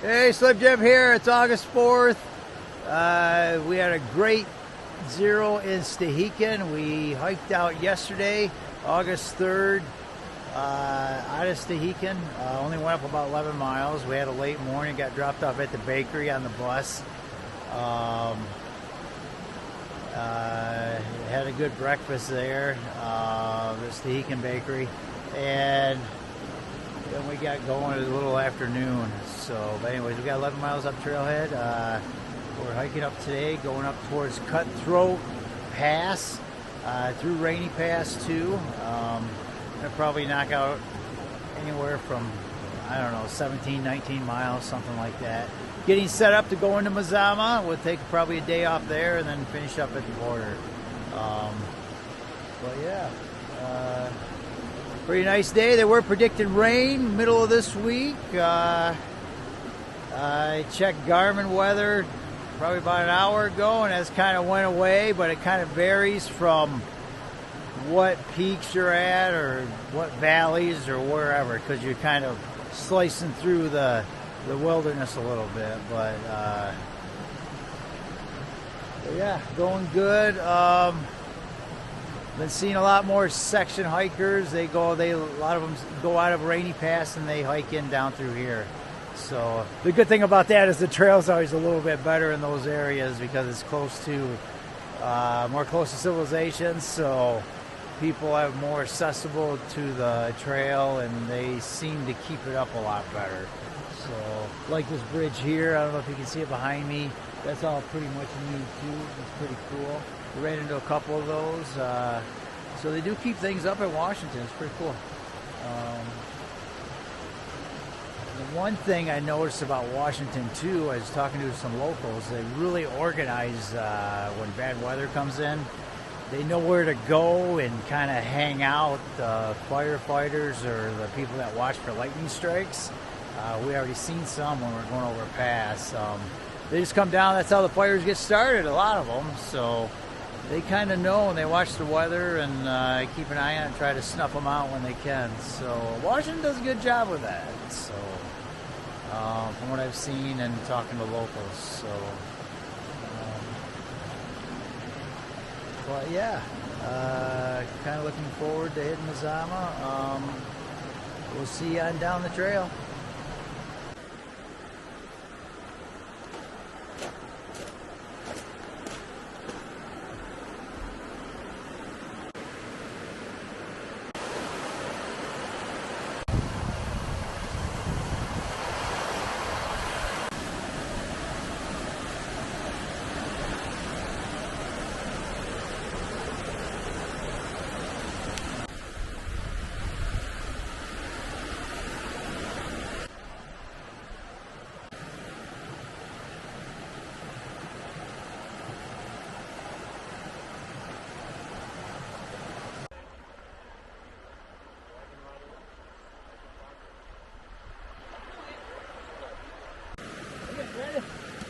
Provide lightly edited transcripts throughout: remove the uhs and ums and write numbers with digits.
Hey, Slim Jim here. It's August 4th. We had a great zero in Stehekin. We hiked out yesterday, August 3rd, out of Stehekin. Only went up about 11 miles. We had a late morning, got dropped off at the bakery on the bus. Had a good breakfast there, the Stehekin bakery. And then we got going a little afternoon. So, but anyways, we got 11 miles up trailhead. We're hiking up today, going up towards Cutthroat Pass, through Rainy Pass too. Gonna probably knock out anywhere from, I don't know, 17, 19 miles, something like that. Getting set up to go into Mazama. We'll take probably a day off there and then finish up at the border. But yeah. Pretty nice day. They were predicting rain middle of this week. I checked Garmin weather probably about an hour ago, and that's kind of went away, but it kind of varies from what peaks you're at or what valleys or wherever, because you're kind of slicing through the wilderness a little bit. But yeah, going good. Been seeing a lot more section hikers. A lot of them go out of Rainy Pass and they hike in down through here. So the good thing about that is the trail's always a little bit better in those areas because it's close to more close to civilization. So people have more accessible to the trail, and they seem to keep it up a lot better. So like this bridge here, I don't know if you can see it behind me. That's all pretty much new too. It's pretty cool. We ran into a couple of those. So they do keep things up in Washington. It's pretty cool. The one thing I noticed about Washington too, I was talking to some locals, they really organize when bad weather comes in. They know where to go and kind of hang out. The firefighters or the people that watch for lightning strikes. We already seen some when we're going over a pass. They just come down. That's how the fires get started, a lot of them. So they kind of know, and they watch the weather and keep an eye on it and try to snuff them out when they can. So Washington does a good job with that. So from what I've seen and talking to locals. So, but yeah, kind of looking forward to hitting Mazama. We'll see you on down the trail.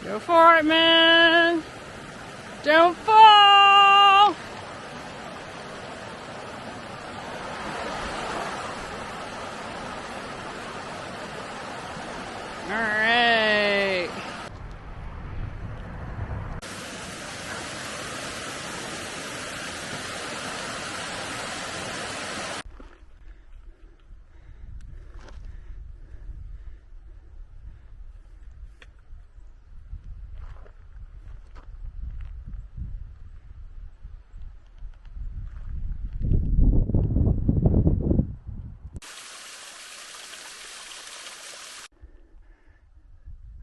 Go for it, man! Don't fall! Alright!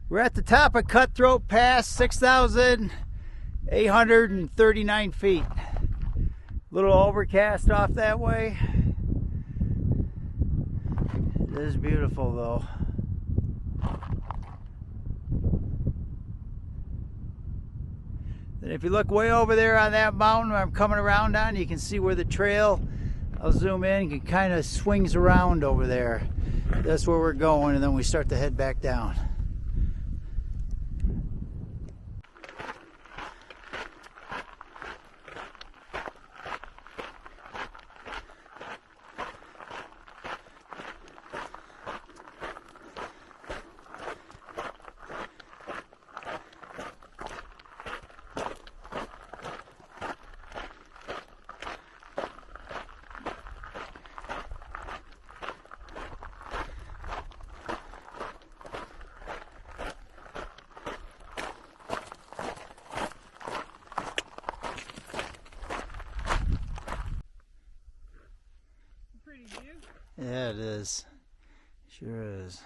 We're at the top of Cutthroat Pass, 6,839 feet. A little overcast off that way. It is beautiful though. And if you look way over there on that mountain I'm coming around on, you can see where the trail, I'll zoom in, it kind of swings around over there. That's where we're going, and then we start to head back down. Yeah, it is. Sure is.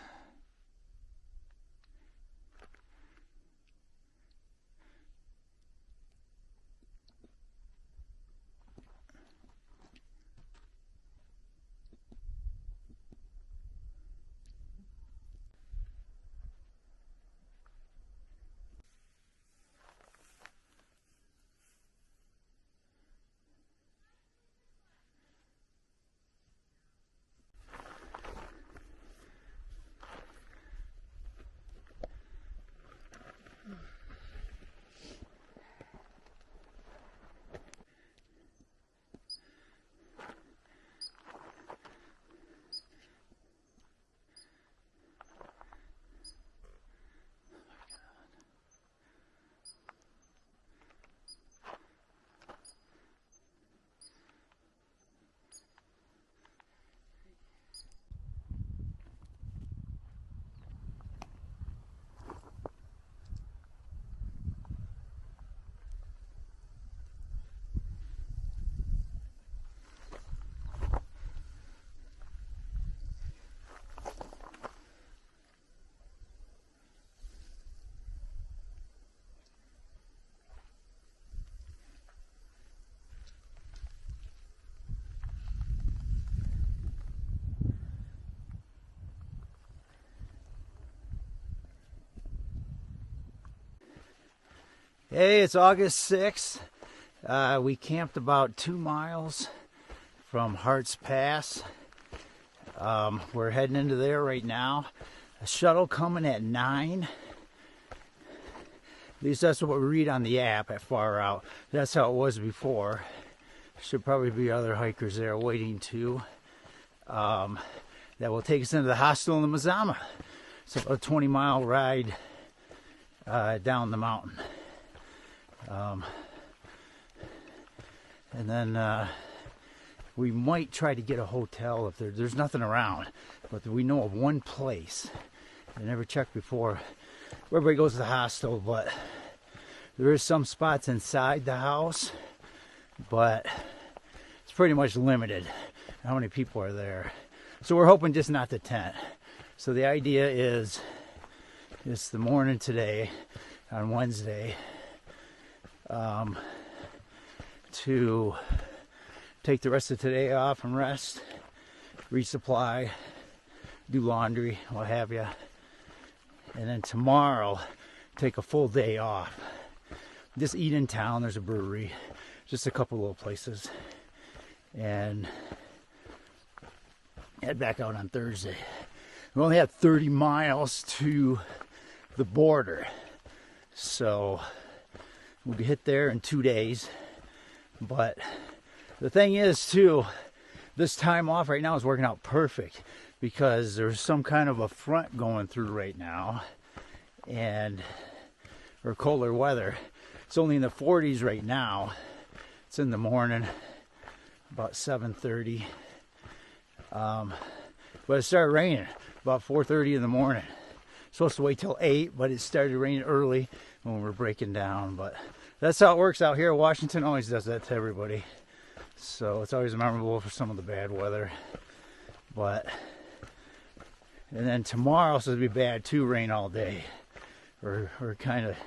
Hey, it's August 6th. We camped about 2 miles from Hart's Pass. We're heading into there right now. A shuttle coming at 9. At least that's what we read on the app at Far Out. That's how it was before. Should probably be other hikers there waiting too. That will take us into the hostel in the Mazama. It's about a 20-mile ride down the mountain. And then we might try to get a hotel if there's nothing around, but we know of one place. I never checked before. Everybody goes to the hostel, but there is some spots inside the house, but it's pretty much limited how many people are there. So we're hoping just not to tent. So the idea is it's the morning today on Wednesday. To take the rest of today off and rest, resupply, do laundry, what have you, and then tomorrow take a full day off. Just eat in town. There's a brewery, just a couple little places, and head back out on Thursday. We only have 30 miles to the border, so we'll hit there in 2 days. But the thing is too, this time off right now is working out perfect because there's some kind of a front going through right now, and or colder weather. It's only in the 40s right now. It's in the morning, about 7:30. But it started raining about 4:30 in the morning. Supposed to wait till 8, but it started raining early when we were breaking down. But that's how it works out here. Washington always does that to everybody. So it's always memorable for some of the bad weather. But, and then tomorrow it's supposed to be bad too, rain all day. Or kind of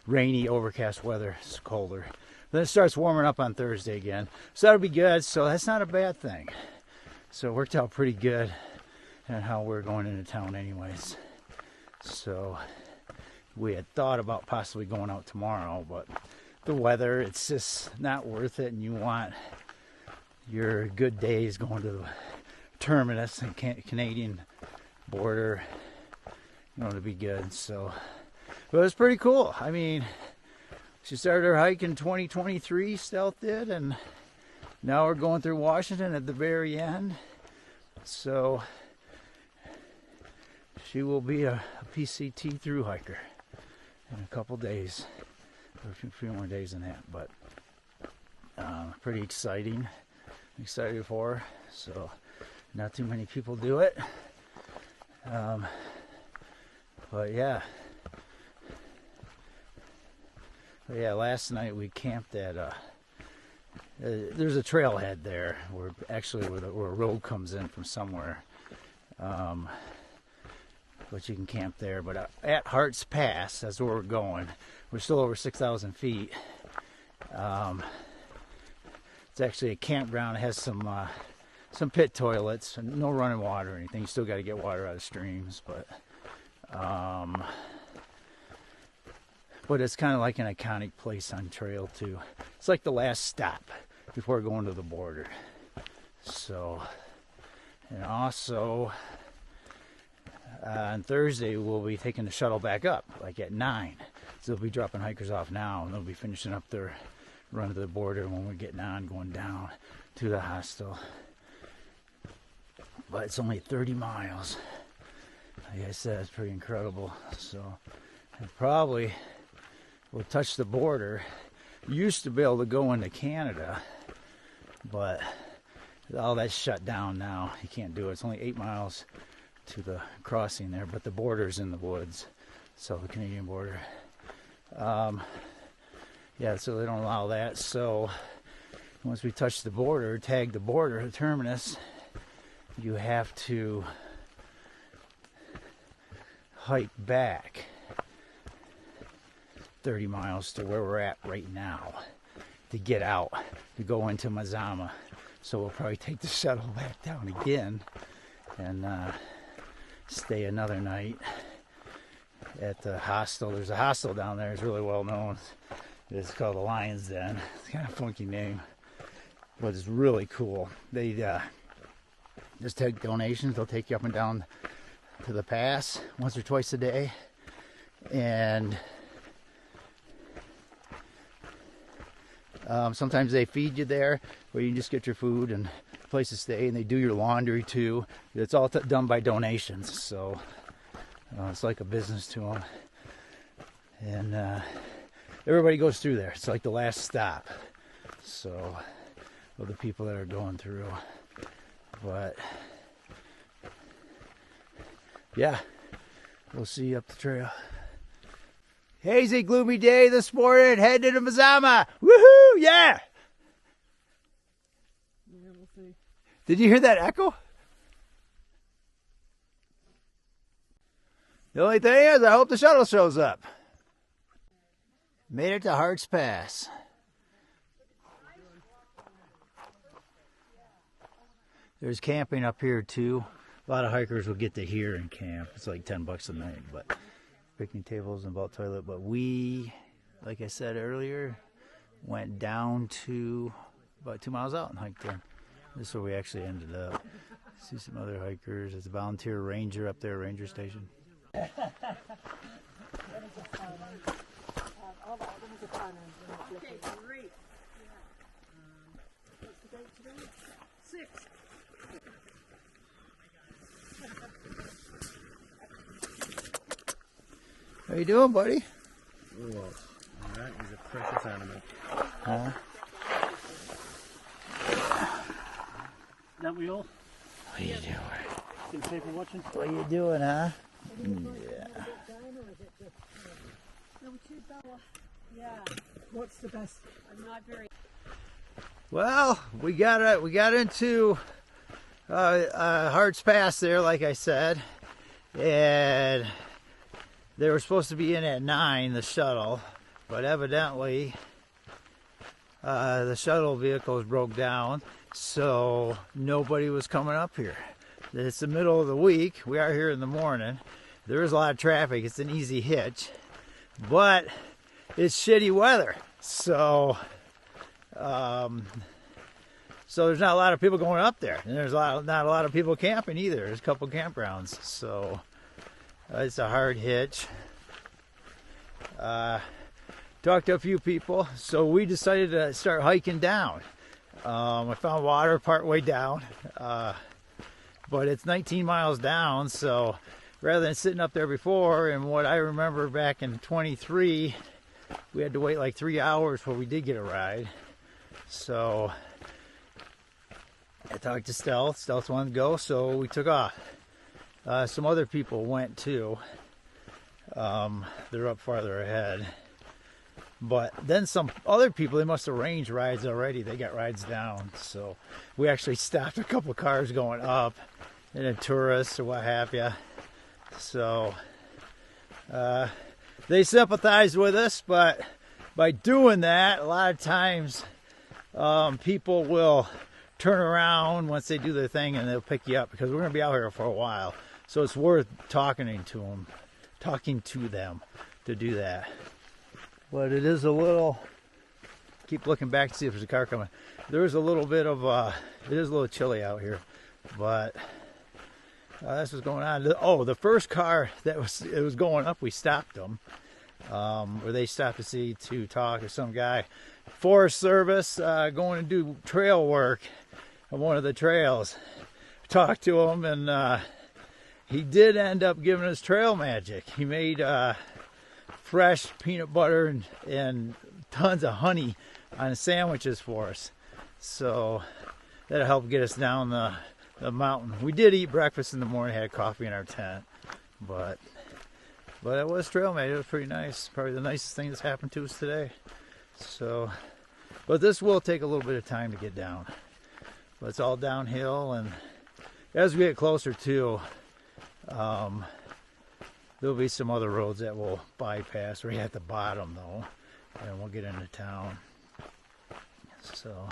rainy, overcast weather. It's colder. Then it starts warming up on Thursday again. So that'll be good. So that's not a bad thing. So it worked out pretty good and how we're going into town anyways. So we had thought about possibly going out tomorrow, but the weather, it's just not worth it, and you want your good days going to the terminus and Canadian border, you know, to be good. So, but it was pretty cool. I mean, she started her hike in 2023, Stealth did, and now we're going through Washington at the very end. So she will be a PCT through hiker in a couple days, or a few more days than that, but pretty exciting. Excited for her. So not too many people do it, but yeah. Last night we camped at there's a trailhead there where where a road comes in from somewhere. But you can camp there. But at Hart's Pass, that's where we're going. We're still over 6,000 feet. It's actually a campground. It has some pit toilets, no running water or anything. You still got to get water out of streams, but it's kind of like an iconic place on trail too. It's like the last stop before going to the border. So, and also on Thursday we'll be taking the shuttle back up, like at 9. So they'll be dropping hikers off now, and they'll be finishing up their run to the border when we're getting on, going down to the hostel. But it's only 30 miles. Like I said, it's pretty incredible. So I probably will touch the border. Used to be able to go into Canada, but all that's shut down now. You can't do it. It's only 8 miles to the crossing there, but the border's in the woods. So the Canadian border. Yeah, so they don't allow that. So once we touch the border, tag the border, the terminus, you have to hike back 30 miles to where we're at right now to get out, to go into Mazama. So we'll probably take the shuttle back down again and stay another night at the hostel. There's a hostel down there. It's really well known. It's called the Lion's Den. It's kind of a funky name, but it's really cool. They just take donations. They'll take you up and down to the pass once or twice a day, and sometimes they feed you there, where you can just get your food and a place to stay, and they do your laundry too. It's all done by donations, so it's like a business to them. And everybody goes through there. It's like the last stop, so of the people that are going through. But yeah, we'll see you up the trail. Hazy, gloomy day this morning. Headed to Mazama. Woohoo! Yeah. Yeah, we'll see. Did you hear that echo? The only thing is, I hope the shuttle shows up. Made it to Hart's Pass. There's camping up here too. A lot of hikers will get to here and camp. It's like $10 a night, but picnic tables and vault toilet. But we, like I said earlier, went down to about 2 miles out and hiked there. This is where we actually ended up. See some other hikers. It's a volunteer ranger up there, ranger station. Okay, great. What's the date today? 6. How you doing, buddy? Well, that is a precious animal. Huh? That we all? What are you doing? Been people watching? What are you doing, huh? Yeah. Yeah. What's the best? I'm not very. Well, we got into Hart's Pass there, like I said, and they were supposed to be in at 9, the shuttle, but evidently the shuttle vehicles broke down, so nobody was coming up here. It's the middle of the week. We are here in the morning. There is a lot of traffic. It's an easy hitch, but it's shitty weather, so there's not a lot of people going up there, and there's not a lot of people camping either. There's a couple campgrounds, so it's a hard hitch. Talked to a few people, so we decided to start hiking down. I found water part way down, but it's 19 miles down, so rather than sitting up there before, and what I remember back in 23, we had to wait like 3 hours before we did get a ride. So I talked to Stealth. Stealth wanted to go, so we took off. Some other people went too. They're up farther ahead. But then some other people, they must have arranged rides already. They got rides down. So we actually stopped a couple cars going up, and a tourist or what have you. So they sympathized with us, but by doing that, a lot of times people will turn around once they do their thing and they'll pick you up, because we're going to be out here for a while. So it's worth talking to them to do that. But it is a little, keep looking back to see if there's a car coming. There is a little bit of, it is a little chilly out here, but that's what's going on. Oh, the first car that was going up, we stopped them. Where they stopped to talk to some guy. Forest Service going to do trail work on one of the trails. Talked to him, and he did end up giving us trail magic. He made fresh peanut butter and tons of honey on sandwiches for us. So that'll help get us down the mountain. We did eat breakfast in the morning, had coffee in our tent, but it was trail magic. It was pretty nice. Probably the nicest thing that's happened to us today. So, but this will take a little bit of time to get down. But it's all downhill, and as we get closer to, there'll be some other roads that we'll bypass. We're at the bottom though, and we'll get into town. So.